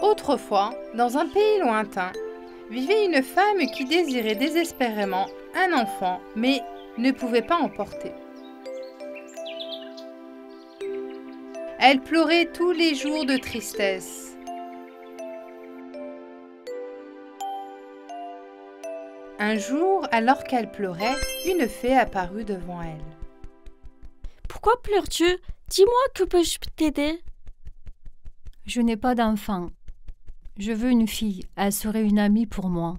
Autrefois, dans un pays lointain, vivait une femme qui désirait désespérément un enfant, mais ne pouvait pas en porter. Elle pleurait tous les jours de tristesse. Un jour, alors qu'elle pleurait, une fée apparut devant elle. « Pourquoi pleures-tu? Dis-moi, que peux-je t'aider ?» « Je n'ai pas d'enfant. Je veux une fille. Elle serait une amie pour moi. »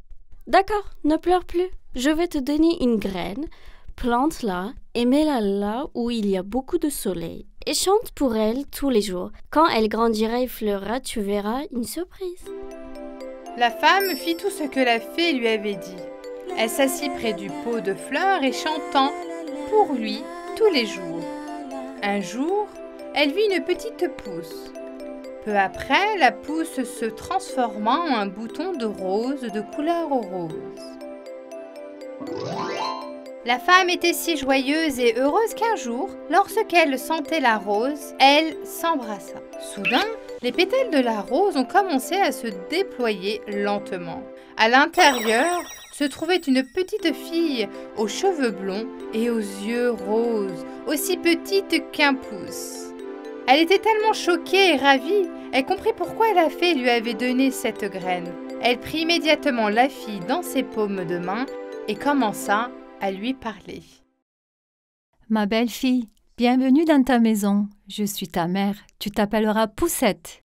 « D'accord, ne pleure plus. Je vais te donner une graine. Plante-la et mets-la là où il y a beaucoup de soleil. Et chante pour elle tous les jours. Quand elle grandira et fleurira, tu verras une surprise. » La femme fit tout ce que la fée lui avait dit. Elle s'assit près du pot de fleurs et chantant pour lui tous les jours. Un jour, elle vit une petite pousse. Peu après, la pousse se transforma en un bouton de rose de couleur rose. La femme était si joyeuse et heureuse qu'un jour, lorsqu'elle sentait la rose, elle s'embrassa. Soudain, les pétales de la rose ont commencé à se déployer lentement. À l'intérieur se trouvait une petite fille aux cheveux blonds et aux yeux roses, aussi petite qu'un pouce. Elle était tellement choquée et ravie, elle comprit pourquoi la fée lui avait donné cette graine. Elle prit immédiatement la fille dans ses paumes de main et commença à lui parler. « Ma belle fille, bienvenue dans ta maison. Je suis ta mère. Tu t'appelleras Poussette. »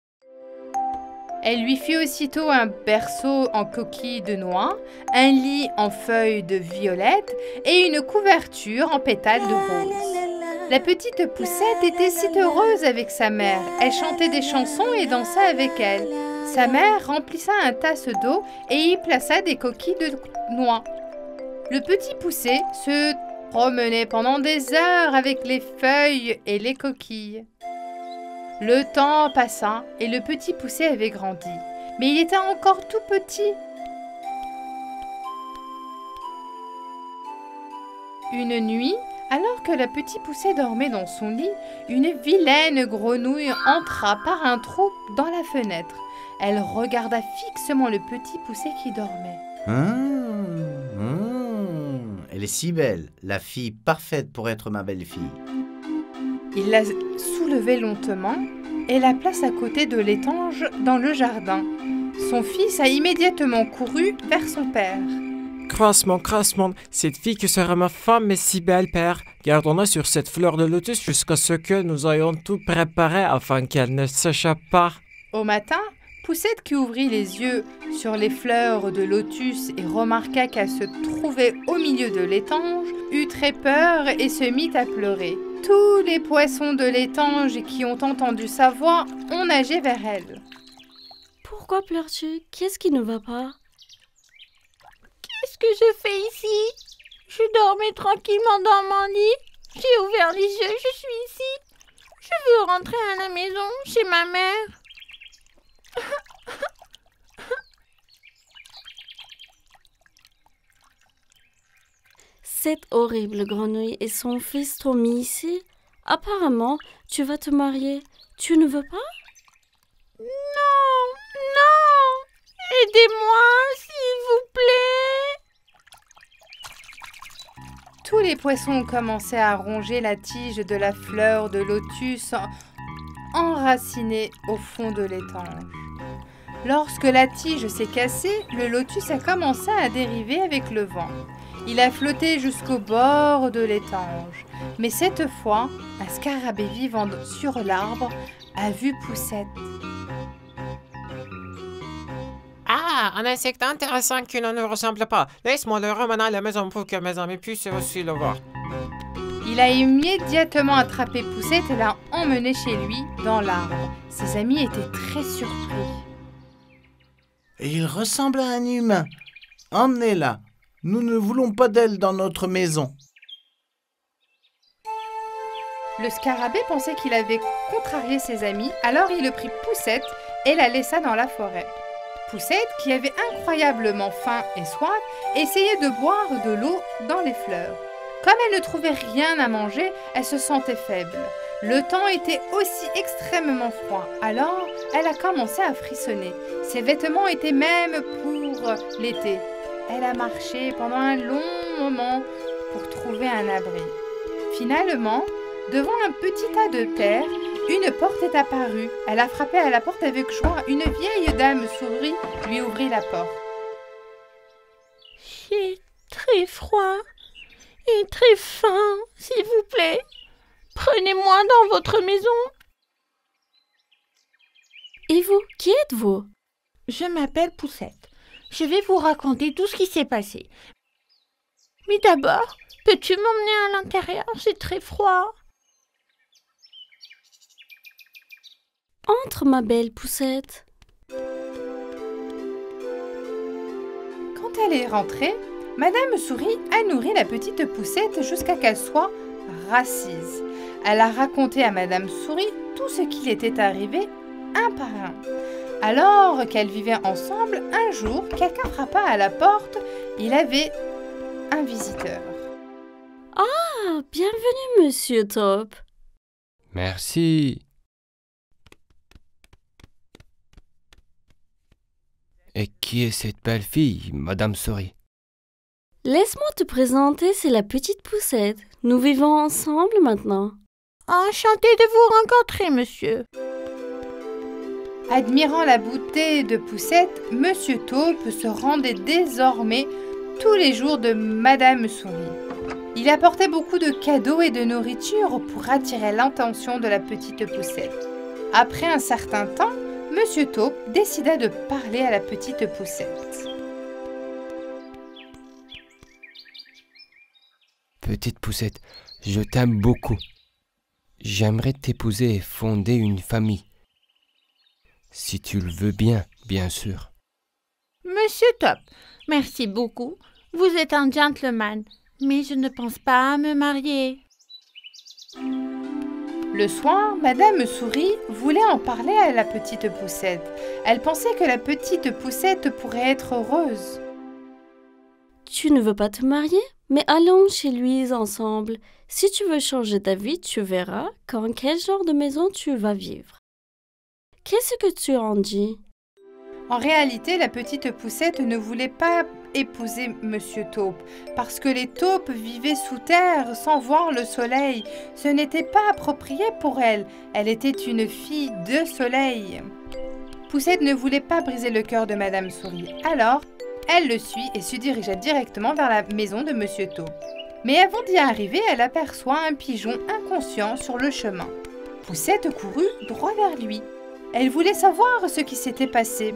Elle lui fit aussitôt un berceau en coquille de noix, un lit en feuilles de violette et une couverture en pétales de rose. La petite Poussette était si heureuse avec sa mère. Elle chantait des chansons et dansait avec elle. Sa mère remplissa un tasse d'eau et y plaça des coquilles de noix. Le petit Poussé se promenait pendant des heures avec les feuilles et les coquilles. Le temps passa et le petit Poussé avait grandi, mais il était encore tout petit. Une nuit, alors que la petite Poussé dormait dans son lit, une vilaine grenouille entra par un trou dans la fenêtre. Elle regarda fixement le petit Poussé qui dormait. Elle est si belle, la fille parfaite pour être ma belle-fille. Il la soulevait lentement et la place à côté de l'étange dans le jardin. Son fils a immédiatement couru vers son père. Crassement, cette fille que sera ma femme est si belle, père. Gardons-la sur cette fleur de lotus jusqu'à ce que nous ayons tout préparé afin qu'elle ne s'échappe pas. Au matin, Poussette qui ouvrit les yeux sur les fleurs de lotus et remarqua qu'elle se trouvait au milieu de l'étange, eut très peur et se mit à pleurer. Tous les poissons de l'étange qui ont entendu sa voix ont nagé vers elle. « Pourquoi pleures-tu? Qu'est-ce qui ne va pas ?» Qu'est-ce que je fais ici? Je dormais tranquillement dans mon lit. J'ai ouvert les yeux, je suis ici. Je veux rentrer à la maison, chez ma mère. Cette horrible grenouille et son fils t'ont mis ici. Apparemment, tu vas te marier. Tu ne veux pas? Non, aidez-moi, s'il vous plaît. Tous les poissons ont commencé à ronger la tige de la fleur de lotus enracinée au fond de l'étange. Lorsque la tige s'est cassée, le lotus a commencé à dériver avec le vent. Il a flotté jusqu'au bord de l'étange. Mais cette fois, un scarabée vivant sur l'arbre a vu Poussette. Ah, un insecte intéressant qui ne nous ressemble pas. Laisse-moi le ramener à la maison pour que mes amis puissent aussi le voir. Il a immédiatement attrapé Poussette et l'a emmené chez lui dans l'arbre. Ses amis étaient très surpris. Et il ressemble à un humain. Emmenez-la. Nous ne voulons pas d'elle dans notre maison. Le scarabée pensait qu'il avait contrarié ses amis, alors il prit Poussette et la laissa dans la forêt. Poussette, qui avait incroyablement faim et soif, essayait de boire de l'eau dans les fleurs. Comme elle ne trouvait rien à manger, elle se sentait faible. Le temps était aussi extrêmement froid, alors elle a commencé à frissonner. Ses vêtements étaient même pour l'été. Elle a marché pendant un long moment pour trouver un abri. Finalement, devant un petit tas de terre, une porte est apparue. Elle a frappé à la porte avec joie. Une vieille dame souris lui ouvrit la porte. J'ai très froid et très faim, s'il vous plaît. Prenez-moi dans votre maison. Et vous, qui êtes-vous? Je m'appelle Poussette. Je vais vous raconter tout ce qui s'est passé. Mais d'abord, peux-tu m'emmener à l'intérieur? C'est très froid. Entre, ma belle Poussette. Quand elle est rentrée, Madame Souris a nourri la petite Poussette jusqu'à qu'elle soit rassise. Elle a raconté à Madame Souris tout ce qui lui était arrivé un par un. Alors qu'elles vivaient ensemble, un jour, quelqu'un frappa à la porte. Il avait un visiteur. Ah, bienvenue, Monsieur Top. Merci. Et qui est cette belle fille, Madame Souris? Laisse-moi te présenter, c'est la petite Poussette. Nous vivons ensemble maintenant. Enchantée de vous rencontrer, monsieur. Admirant la beauté de Poussette, Monsieur Taupe se rendait désormais tous les jours de Madame Souris. Il apportait beaucoup de cadeaux et de nourriture pour attirer l'attention de la petite Poussette. Après un certain temps, Monsieur Taupe décida de parler à la petite Poussette. Petite Poussette, je t'aime beaucoup. J'aimerais t'épouser et fonder une famille. Si tu le veux bien, bien sûr. Monsieur Top, merci beaucoup. Vous êtes un gentleman, mais je ne pense pas à me marier. Le soir, Madame Souris voulait en parler à la petite Poussette. Elle pensait que la petite Poussette pourrait être heureuse. Tu ne veux pas te marier? Mais allons chez lui ensemble. Si tu veux changer d'avis, tu verras dans quel genre de maison tu vas vivre. Qu'est-ce que tu en dis? En réalité, la petite Poussette ne voulait pas épouser Monsieur Taupe parce que les taupes vivaient sous terre sans voir le soleil. Ce n'était pas approprié pour elle. Elle était une fille de soleil. Poussette ne voulait pas briser le cœur de Madame Souris. Alors, elle le suit et se dirigea directement vers la maison de Monsieur Taupe. Mais avant d'y arriver, elle aperçoit un pigeon inconscient sur le chemin. Poussette courut droit vers lui. Elle voulait savoir ce qui s'était passé.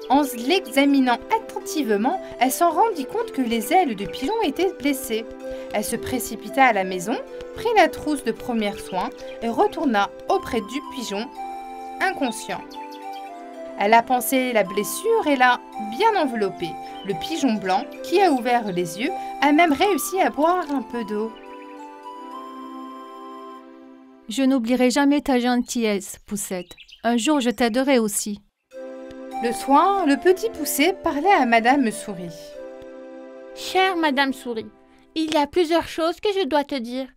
En l'examinant attentivement, elle s'en rendit compte que les ailes du pigeon étaient blessées. Elle se précipita à la maison, prit la trousse de premiers soins et retourna auprès du pigeon inconscient. Elle a pansé la blessure et l'a bien enveloppée. Le pigeon blanc, qui a ouvert les yeux, a même réussi à boire un peu d'eau. Je n'oublierai jamais ta gentillesse, Poussette. Un jour, je t'aiderai aussi. Le soir, le petit poussé parlait à Madame Souris. Chère Madame Souris, il y a plusieurs choses que je dois te dire.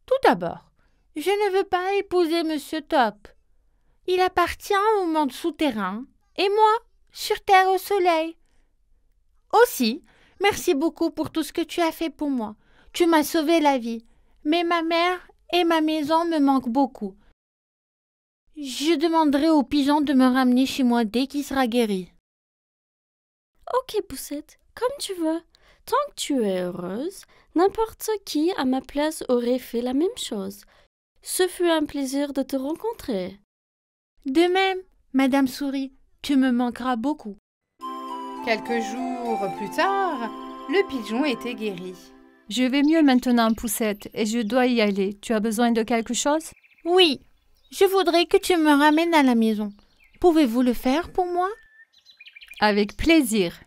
Tout d'abord, je ne veux pas épouser Monsieur Top. Il appartient au monde souterrain et moi, sur terre au soleil. Aussi, merci beaucoup pour tout ce que tu as fait pour moi. Tu m'as sauvé la vie, mais ma mère et ma maison me manquent beaucoup. Je demanderai au pigeon de me ramener chez moi dès qu'il sera guéri. Ok, Poussette, comme tu veux. Tant que tu es heureuse, n'importe qui à ma place aurait fait la même chose. Ce fut un plaisir de te rencontrer. De même, Madame Souris, tu me manqueras beaucoup. Quelques jours plus tard, le pigeon était guéri. Je vais mieux maintenant, Poussette, et je dois y aller. Tu as besoin de quelque chose? Oui, je voudrais que tu me ramènes à la maison. Pouvez-vous le faire pour moi? Avec plaisir.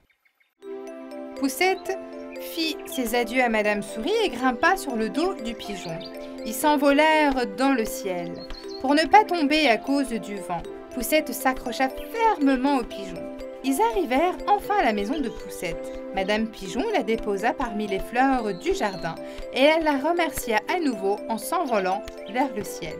Poussette fit ses adieux à Madame Souris et grimpa sur le dos du pigeon. Ils s'envolèrent dans le ciel. Pour ne pas tomber à cause du vent, Poussette s'accrocha fermement au pigeon. Ils arrivèrent enfin à la maison de Poussette. Madame Pigeon la déposa parmi les fleurs du jardin et elle la remercia à nouveau en s'envolant vers le ciel.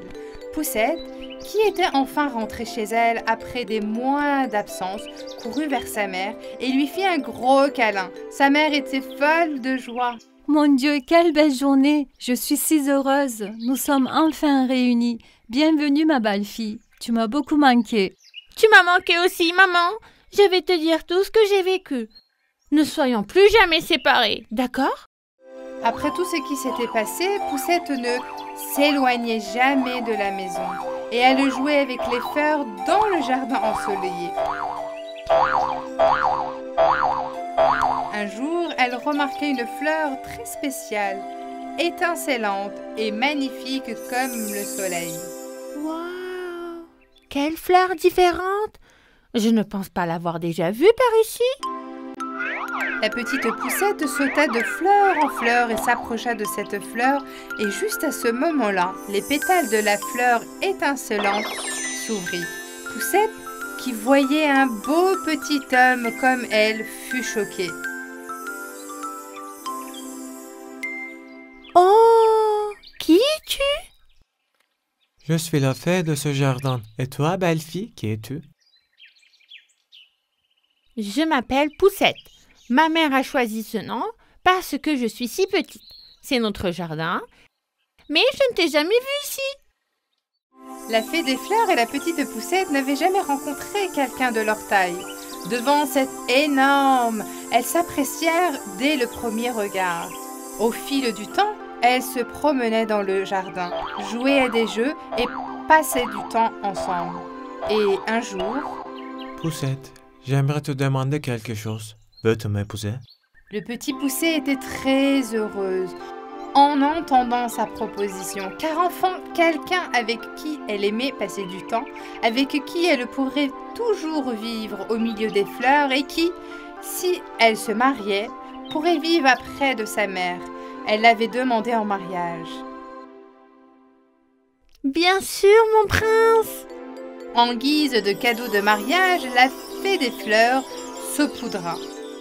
Poussette, qui était enfin rentrée chez elle après des mois d'absence, courut vers sa mère et lui fit un gros câlin. Sa mère était folle de joie. Mon Dieu, quelle belle journée! Je suis si heureuse. Nous sommes enfin réunis. Bienvenue, ma belle fille. Tu m'as beaucoup manqué. Tu m'as manqué aussi, maman. Je vais te dire tout ce que j'ai vécu. Ne soyons plus jamais séparés, d'accord? Après tout ce qui s'était passé, Poussette ne s'éloignait jamais de la maison et elle jouait avec les fleurs dans le jardin ensoleillé. Un jour, elle remarqua une fleur très spéciale, étincelante et magnifique comme le soleil. Waouh! Quelle fleur différente! Je ne pense pas l'avoir déjà vue par ici. La petite Poussette sauta de fleur en fleur et s'approcha de cette fleur et juste à ce moment-là, les pétales de la fleur étincelante s'ouvrirent. Poussette, qui voyait un beau petit homme comme elle, fut choquée. Oh! Qui es-tu? Je suis la fée de ce jardin. Et toi, belle fille, qui es-tu? Je m'appelle Poussette. Ma mère a choisi ce nom parce que je suis si petite. C'est notre jardin, mais je ne t'ai jamais vue ici. La fée des fleurs et la petite Poussette n'avaient jamais rencontré quelqu'un de leur taille. Devant cette énorme, elles s'apprécièrent dès le premier regard. Au fil du temps, elles se promenaient dans le jardin, jouaient à des jeux et passaient du temps ensemble. Et un jour... Poussette, j'aimerais te demander quelque chose. Veux-tu m'épouser? Le petit Poussé était très heureuse en entendant sa proposition, car enfin quelqu'un avec qui elle aimait passer du temps, avec qui elle pourrait toujours vivre au milieu des fleurs et qui, si elle se mariait, pourrait vivre près de sa mère. Elle l'avait demandé en mariage. Bien sûr, mon prince! En guise de cadeau de mariage, la fée des fleurs saupoudra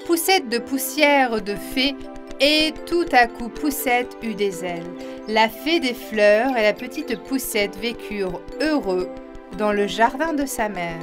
Poussette de poussière de fée et tout à coup Poussette eut des ailes. La fée des fleurs et la petite Poussette vécurent heureux dans le jardin de sa mère.